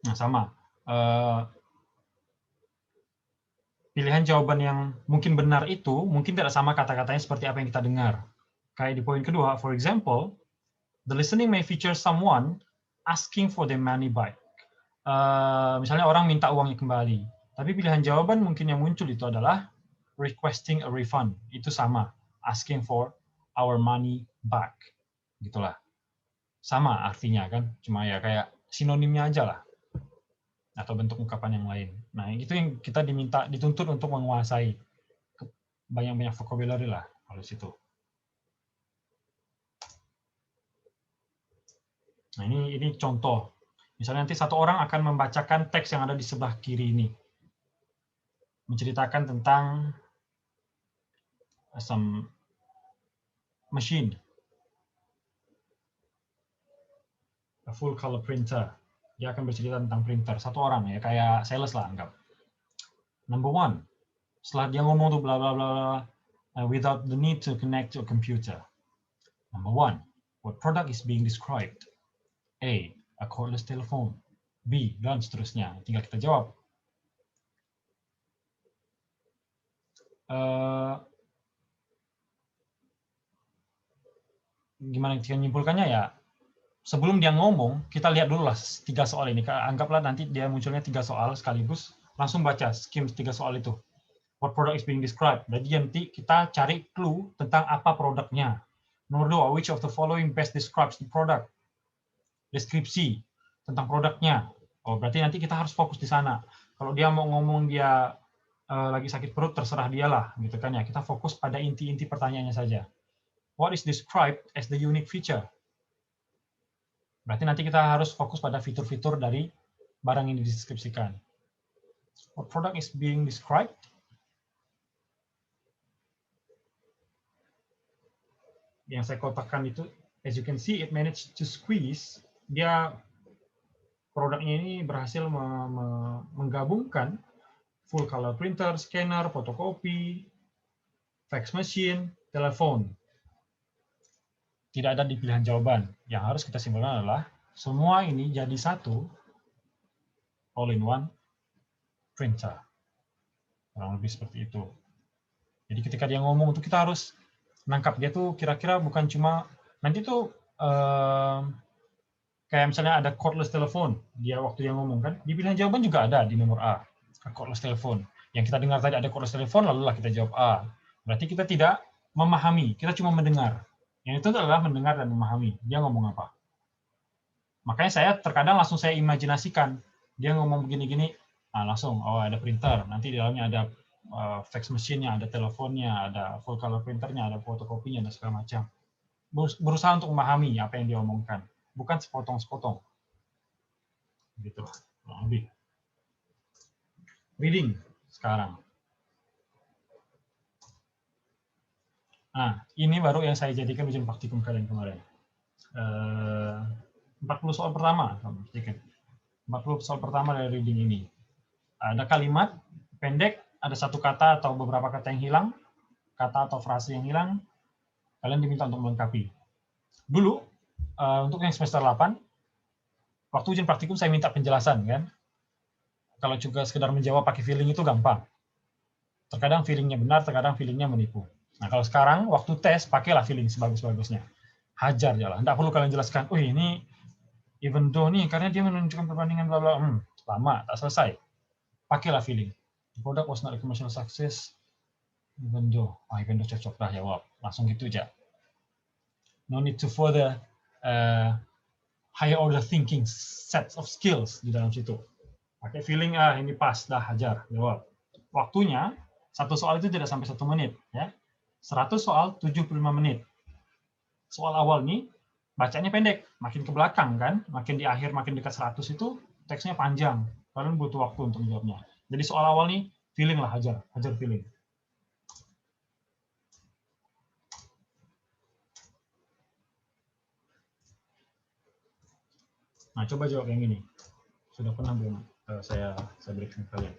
Nah, sama. Pilihan jawaban yang mungkin benar itu mungkin tidak sama kata-katanya seperti apa yang kita dengar. Kayak di poin kedua, for example, the listening may feature someone asking for their money back. Misalnya orang minta uangnya kembali. Tapi pilihan jawaban mungkin yang muncul itu adalah requesting a refund. Itu sama, asking for our money back. Gitulah. Sama artinya kan, cuma ya kayak sinonimnya aja lah. Atau bentuk ungkapan yang lain. Nah, itu yang kita dituntut untuk menguasai banyak-banyak vocabulary lah kalau situ. Nah, ini contoh. Misalnya nanti satu orang akan membacakan teks yang ada di sebelah kiri ini. Menceritakan tentang some machine. A full color printer. Dia akan bercerita tentang printer. Satu orang ya, kayak sales lah anggap. Number 1. Setelah dia ngomong tuh bla bla bla without the need to connect to a computer. Number 1. What product is being described? A. A cordless telephone. B. Dan seterusnya. Tinggal kita jawab. Gimana kita menyimpulkannya ya? Sebelum dia ngomong, kita lihat dulu lah 3 soal ini. Anggaplah nanti dia munculnya 3 soal sekaligus, langsung baca, skim 3 soal itu. What product is being described? Jadi nanti kita cari clue tentang apa produknya. Nomor 2, which of the following best describes the product? Deskripsi tentang produknya. Oh, berarti nanti kita harus fokus di sana. Kalau dia mau ngomong dia lagi sakit perut, terserah dialah, gitu kan ya. Kita fokus pada inti-inti pertanyaannya saja. What is described as the unique feature? Berarti nanti kita harus fokus pada fitur-fitur dari barang yang dideskripsikan. What product is being described? Yang saya kotakkan itu, as you can see, it managed to squeeze. Dia produknya ini berhasil menggabungkan full color printer, scanner, fotokopi, fax machine, telepon. Tidak ada di pilihan jawaban. Yang harus kita simpulkan adalah semua ini jadi satu all-in-one printer. Kurang lebih seperti itu. Jadi ketika dia ngomong itu kita harus nangkap dia tuh kira-kira bukan cuma nanti tuh kayak misalnya ada cordless telepon, dia waktu dia ngomong kan, di pilihan jawaban juga ada di nomor A, cordless telepon. Yang kita dengar tadi ada cordless telepon, lalu lah kita jawab A. Berarti kita tidak memahami, kita cuma mendengar. Yang itu adalah mendengar dan memahami. Dia ngomong apa. Makanya saya terkadang langsung saya imajinasikan, dia ngomong begini-gini, nah langsung, oh ada printer, nanti di dalamnya ada fax machine-nya, ada teleponnya, ada full color printernya, ada fotokopinya, dan segala macam. Berusaha untuk memahami apa yang dia omongkan. Bukan sepotong-sepotong. Gitu lah, kurang lebih. Reading sekarang. Nah, ini baru yang saya jadikan ujian praktikum kalian kemarin. 40 soal pertama, 40 soal pertama dari reading ini. Ada kalimat pendek, ada satu kata atau beberapa kata yang hilang, kata atau frase yang hilang, kalian diminta untuk melengkapi. Dulu, untuk yang semester 8, waktu ujian praktikum saya minta penjelasan, kan? Kalau juga sekedar menjawab pakai feeling itu gampang. Terkadang feelingnya benar, terkadang feelingnya menipu. Nah, kalau sekarang, waktu tes, pakailah feeling sebagus-bagusnya. Hajar jalan. Tidak perlu kalian jelaskan, oh ini even though nih, karena dia menunjukkan perbandingan bla bla, lama, tak selesai. Pakailah feeling. The product was not a commercial success, even though cocok, dah jawab. Langsung gitu aja. No need to further higher order thinking sets of skills di dalam situ. Pakai feeling, ini pas, dah hajar, jawab. Waktunya, satu soal itu tidak sampai 1 menit. Ya. 100 soal, 75 menit. Soal awal nih, bacanya pendek. Makin ke belakang kan, makin di akhir, makin dekat 100 itu, teksnya panjang. Kalian butuh waktu untuk menjawabnya. Jadi soal awal nih, feeling lah, hajar feeling. Nah, coba jawab yang ini. Sudah pernah belum saya berikan ke kalian.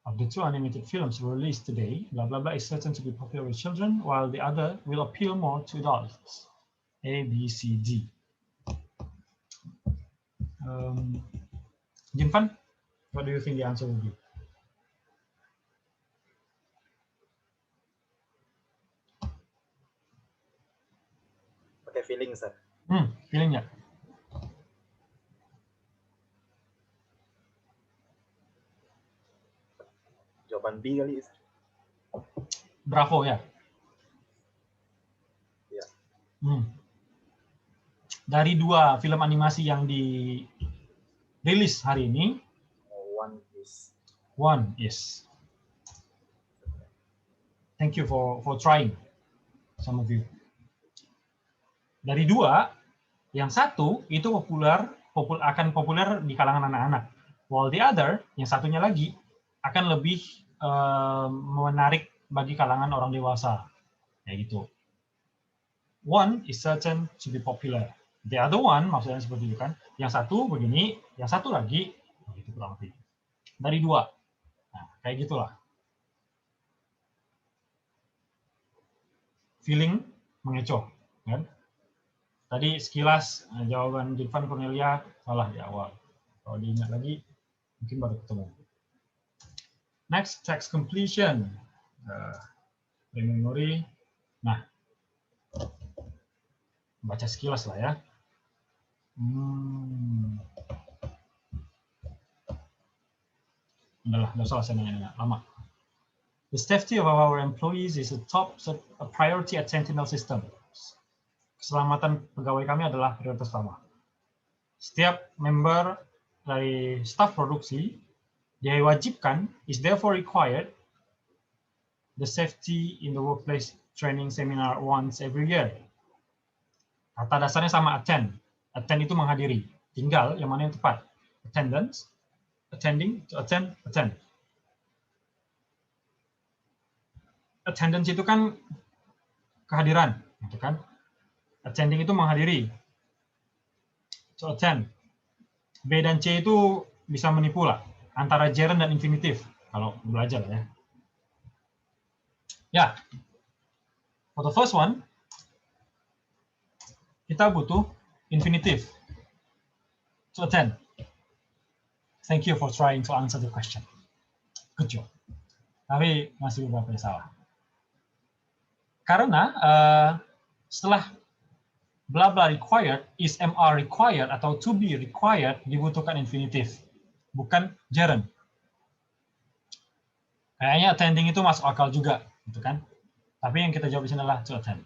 Of the 2 animated films released today, blah blah blah is certain to be popular with children, while the other will appeal more to adults. A, B, C, D. Jinfan, what do you think the answer will be? Pakai feeling, Sir. Feelingnya. Jawaban B kali, Sir. Bravo ya. Ya. Dari 2 film animasi yang dirilis hari ini, One is. Thank you for trying, some of you. Dari 2, yang satu itu akan populer di kalangan anak-anak, while the other, yang satunya lagi, akan lebih menarik bagi kalangan orang dewasa. Kayak gitu. One is certain to be popular. The other one, maksudnya seperti itu kan. Yang satu begini, yang satu lagi, begitu kurang lebih. Dari 2. Nah, kayak gitulah. Feeling mengecoh, kan? Tadi sekilas jawaban Jinfan Cornelia salah di awal. Kalau diingat lagi, mungkin baru ketemu. Next, text completion. Memori. Nah, baca sekilas lah ya. Udah salah saya nanya lama. The safety of our employees is a priority at Sentinel System. Keselamatan pegawai kami adalah prioritas utama. Setiap member dari staf produksi diwajibkan, is therefore required, the safety in the workplace training seminar once every year. Kata dasarnya sama attend. Attend itu menghadiri. Tinggal yang mana yang tepat. Attendance, attending, to attend, attend. Attendance itu kan kehadiran, gitu kan? Attending itu menghadiri. To attend. B dan C itu bisa menipu lah. Antara gerund dan infinitif. Kalau belajar ya. Ya. For the first one, kita butuh infinitive. To attend. Thank you for trying to answer the question. Good job. Tapi masih beberapa yang salah. Karena setelah bla bla required, is MR required, atau to be required dibutuhkan infinitif, bukan gerund. Kayaknya attending itu masuk akal juga, gitu kan? Tapi yang kita jawab di sini adalah to attend.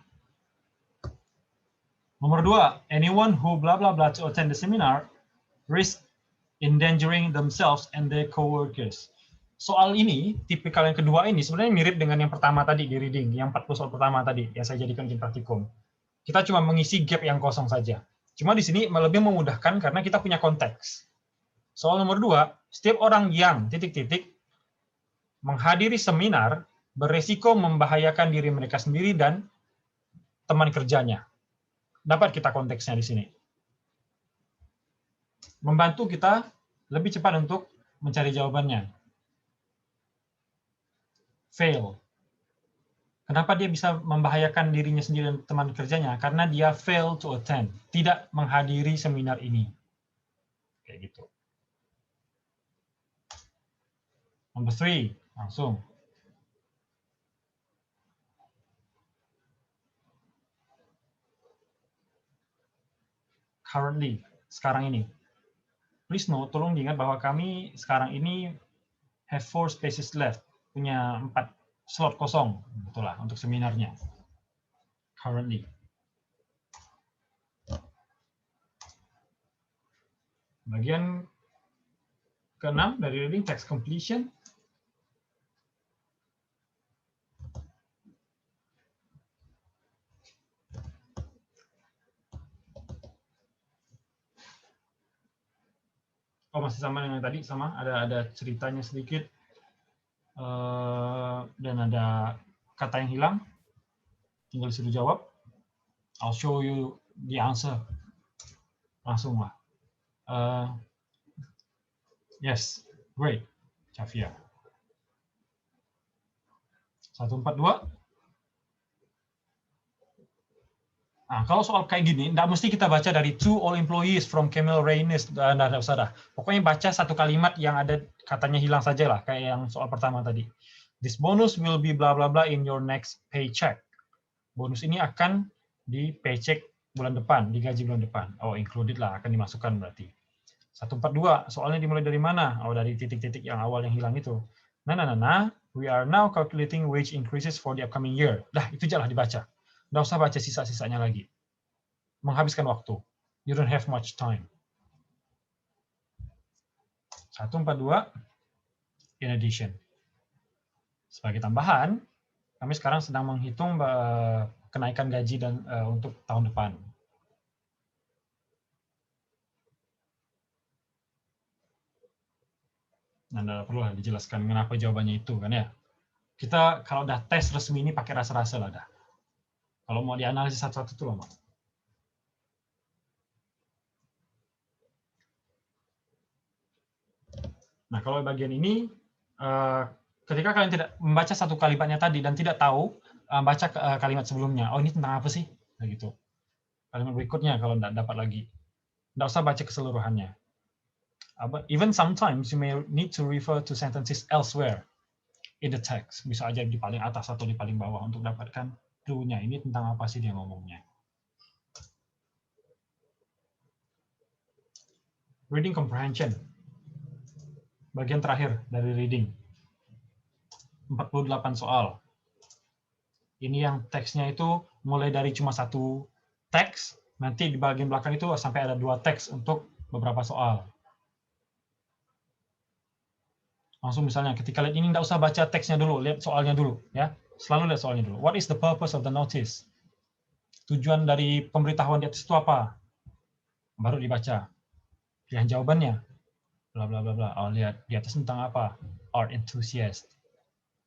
Nomor 2, anyone who bla bla bla to attend the seminar risk endangering themselves and their coworkers. Soal ini, tipikal yang kedua ini sebenarnya mirip dengan yang pertama tadi di reading, yang 40 soal pertama tadi yang saya jadikan ujian praktikum. Kita cuma mengisi gap yang kosong saja. Cuma di sini lebih memudahkan karena kita punya konteks. Soal nomor 2, setiap orang yang titik-titik menghadiri seminar beresiko membahayakan diri mereka sendiri dan teman kerjanya. Dapat kita konteksnya di sini. Membantu kita lebih cepat untuk mencari jawabannya. Fail. Kenapa dia bisa membahayakan dirinya sendiri dan teman kerjanya? Karena dia fail to attend, tidak menghadiri seminar ini. Kayak gitu. Number 3, langsung. Currently, sekarang ini. Please note, tolong diingat bahwa kami sekarang ini have 4 spaces left, punya 4 slot kosong, betul lah, untuk seminarnya. Currently. Bagian ke-6 dari reading text completion. Oh, masih sama dengan tadi, sama ada ceritanya sedikit dan ada kata yang hilang. Tinggal disuruh jawab. I'll show you the answer. Langsung lah. Yes, great, Xavier. 142. Nah, kalau soal kayak gini, nggak mesti kita baca dari to all employees from Camel Raines, nggak usah dah. Pokoknya baca satu kalimat yang ada katanya hilang saja lah, kayak yang soal pertama tadi. This bonus will be bla bla bla in your next paycheck. Bonus ini akan di paycheck bulan depan, digaji bulan depan. Oh, included lah, akan dimasukkan berarti. 142, soalnya dimulai dari mana? Oh, dari titik-titik yang awal yang hilang itu. Nah, we are now calculating wage increases for the upcoming year. Dah, itu aja lah dibaca. Nggak usah baca sisa-sisanya lagi. Menghabiskan waktu. You don't have much time. 142, in addition. Sebagai tambahan, kami sekarang sedang menghitung kenaikan gaji dan untuk tahun depan. Nah, tidak perlu dijelaskan kenapa jawabannya itu kan ya. Kita kalau udah tes resmi ini pakai rasa-rasa lah dah. Kalau mau dianalisis satu-satu itu lama. Nah, kalau bagian ini, ketika kalian tidak membaca satu kalimatnya tadi dan tidak tahu baca kalimat sebelumnya, oh ini tentang apa sih? Nah, gitu. Kalimat berikutnya kalau tidak dapat lagi, tidak usah baca keseluruhannya. Even sometimes you may need to refer to sentences elsewhere in the text. Bisa aja di paling atas atau di paling bawah untuk dapatkan clue-nya. Ini tentang apa sih dia ngomongnya. Reading comprehension. Bagian terakhir dari reading. 48 soal. Ini yang teksnya itu mulai dari cuma satu teks, nanti di bagian belakang itu sampai ada 2 teks untuk beberapa soal. Langsung misalnya ketika lihat ini, nggak usah baca teksnya dulu, lihat soalnya dulu. Ya, selalu lihat soalnya dulu. What is the purpose of the notice? Tujuan dari pemberitahuan di atas itu apa? Baru dibaca. Pilihan jawabannya. Bla bla bla bla. Oh, lihat di atas tentang apa? Art enthusiast.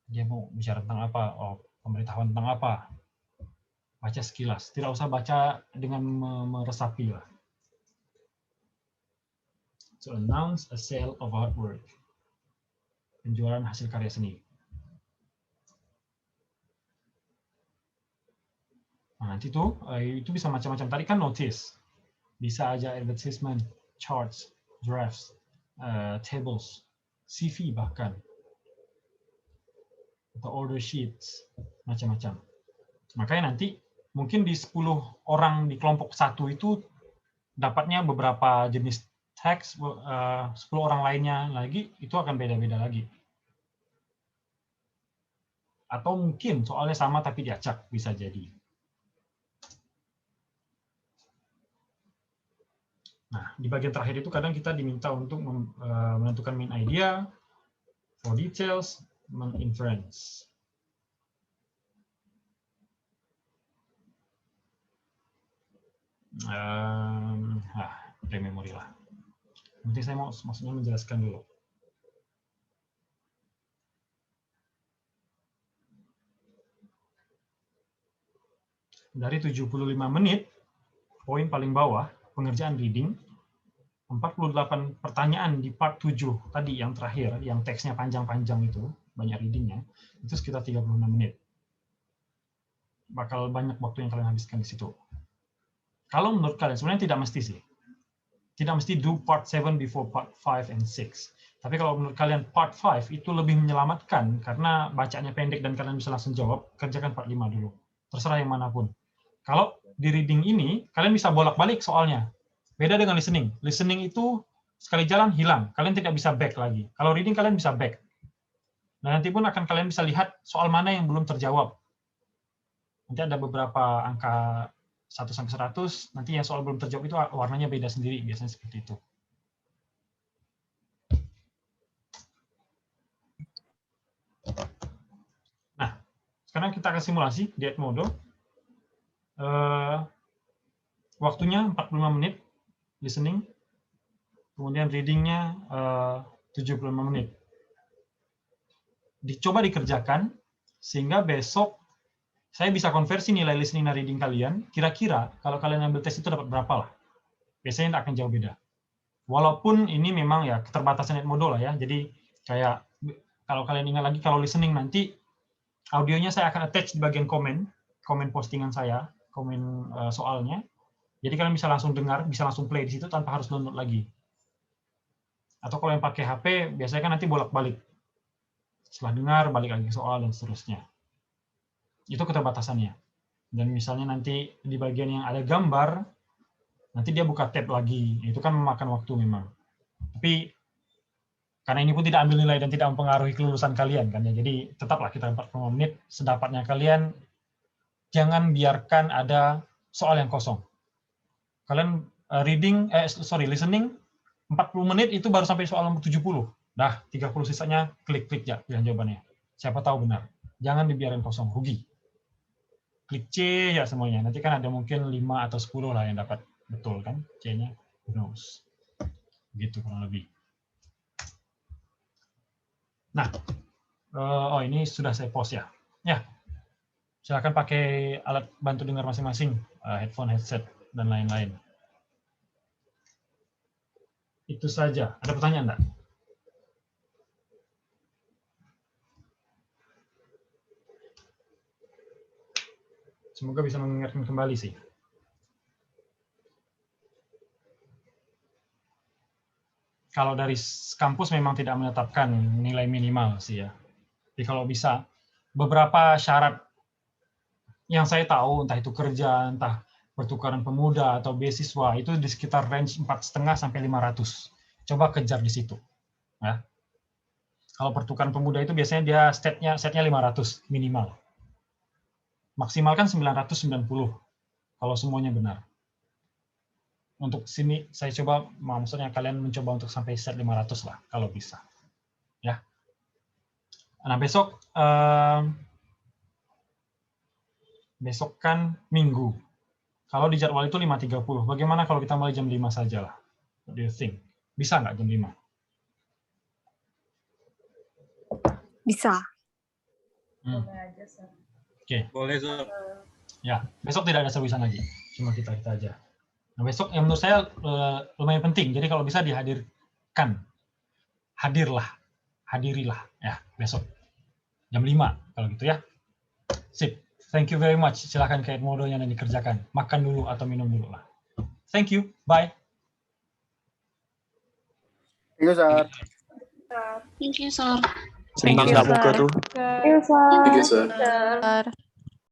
Dia mau bicara tentang apa? Oh, pemberitahuan tentang apa? Baca sekilas. Tidak usah baca dengan meresapi lah. To announce a sale of artwork. Penjualan hasil karya seni. Nah, nanti tuh itu bisa macam-macam. Tadi kan notice, bisa aja advertisement, charts, drafts, tables, CV bahkan, atau order sheets, macam-macam. Makanya nanti mungkin di 10 orang di kelompok satu itu dapatnya beberapa jenis teks, 10 orang lainnya lagi itu akan beda-beda lagi. Atau mungkin soalnya sama tapi diacak, bisa jadi. Nah, di bagian terakhir itu kadang kita diminta untuk menentukan main idea, for details, inference. Pre-memory lah. Nanti saya maksudnya menjelaskan dulu. Dari 75 menit, poin paling bawah, pengerjaan reading, 48 pertanyaan di part 7 tadi yang terakhir, yang teksnya panjang-panjang itu, banyak readingnya, itu sekitar 36 menit. Bakal banyak waktu yang kalian habiskan di situ. Kalau menurut kalian, sebenarnya tidak mesti sih. Tidak mesti do part 7 before part 5 and 6. Tapi kalau menurut kalian part 5 itu lebih menyelamatkan, karena bacaannya pendek dan kalian bisa langsung jawab, kerjakan part 5 dulu. Terserah yang manapun. Kalau di reading ini, kalian bisa bolak-balik soalnya. Beda dengan listening. Listening itu sekali jalan hilang. Kalian tidak bisa back lagi. Kalau reading kalian bisa back. Dan nanti pun akan kalian bisa lihat soal mana yang belum terjawab. Nanti ada beberapa angka 1-100, nanti yang soal belum terjawab itu warnanya beda sendiri. Biasanya seperti itu. Nah, sekarang kita akan simulasi di Edmodo. Waktunya 45 menit listening, kemudian readingnya 75 menit. Dicoba dikerjakan, sehingga besok saya bisa konversi nilai listening dan reading kalian, kira-kira kalau kalian ambil tes itu dapat berapa lah. Biasanya tidak akan jauh beda. Walaupun ini memang ya keterbatasan Edmodo lah ya, jadi kayak kalau kalian ingat lagi, kalau listening nanti, audionya saya akan attach di bagian komen postingan saya, komen soalnya. Jadi kalian bisa langsung dengar, bisa langsung play di situ tanpa harus download lagi. Atau kalau yang pakai HP, biasanya kan nanti bolak-balik. Setelah dengar, balik lagi soal dan seterusnya. Itu keterbatasannya. Dan misalnya nanti di bagian yang ada gambar, nanti dia buka tab lagi. Itu kan memakan waktu memang. Tapi karena ini pun tidak ambil nilai dan tidak mempengaruhi kelulusan kalian kan ya. Jadi tetaplah kita 45 menit sedapatnya kalian. Jangan biarkan ada soal yang kosong. Kalian listening 40 menit itu baru sampai soal nomor 70. Dah, 30 sisanya klik ya pilihan jawabannya. Siapa tahu benar. Jangan dibiarin kosong, rugi. Klik C ya semuanya. Nanti kan ada mungkin 5 atau 10 lah yang dapat betul kan C-nya. Who knows. Begitu kurang lebih. Nah, ini sudah saya post ya. Ya, silakan pakai alat bantu dengar masing-masing, headphone, headset, dan lain-lain. Itu saja. Ada pertanyaan enggak? Semoga bisa mengingatkan kembali sih. Kalau dari kampus memang tidak menetapkan nilai minimal sih ya. Jadi kalau bisa, beberapa syarat yang saya tahu, entah itu kerja, entah pertukaran pemuda atau beasiswa, itu di sekitar range 4,5 sampai 500. Coba kejar di situ. Ya. Kalau pertukaran pemuda itu biasanya dia setnya 500 minimal. Maksimal kan 990 kalau semuanya benar. Untuk sini saya coba, maksudnya kalian mencoba untuk sampai set 500 lah kalau bisa. Ya. Nah, besok kan Minggu. Kalau di jadwal itu 5.30. Bagaimana kalau kita mulai jam 5 saja lah? What do you think? Bisa nggak jam 5? Bisa. Oke. Boleh, Sir. Ya, besok tidak ada servisan lagi. Cuma kita aja. Nah, besok yang menurut saya lumayan penting. Jadi kalau bisa dihadirkan. Hadirilah ya besok. Jam 5 kalau gitu ya. Sip. Thank you very much. Silakan ke Edmodo-nya dan dikerjakan. Makan dulu atau minum dulu lah. Thank you. Bye. Thank you, Sir. Thank you, Sir. Semangat muka tuh. Thank you, Sir. Thank you, Sir.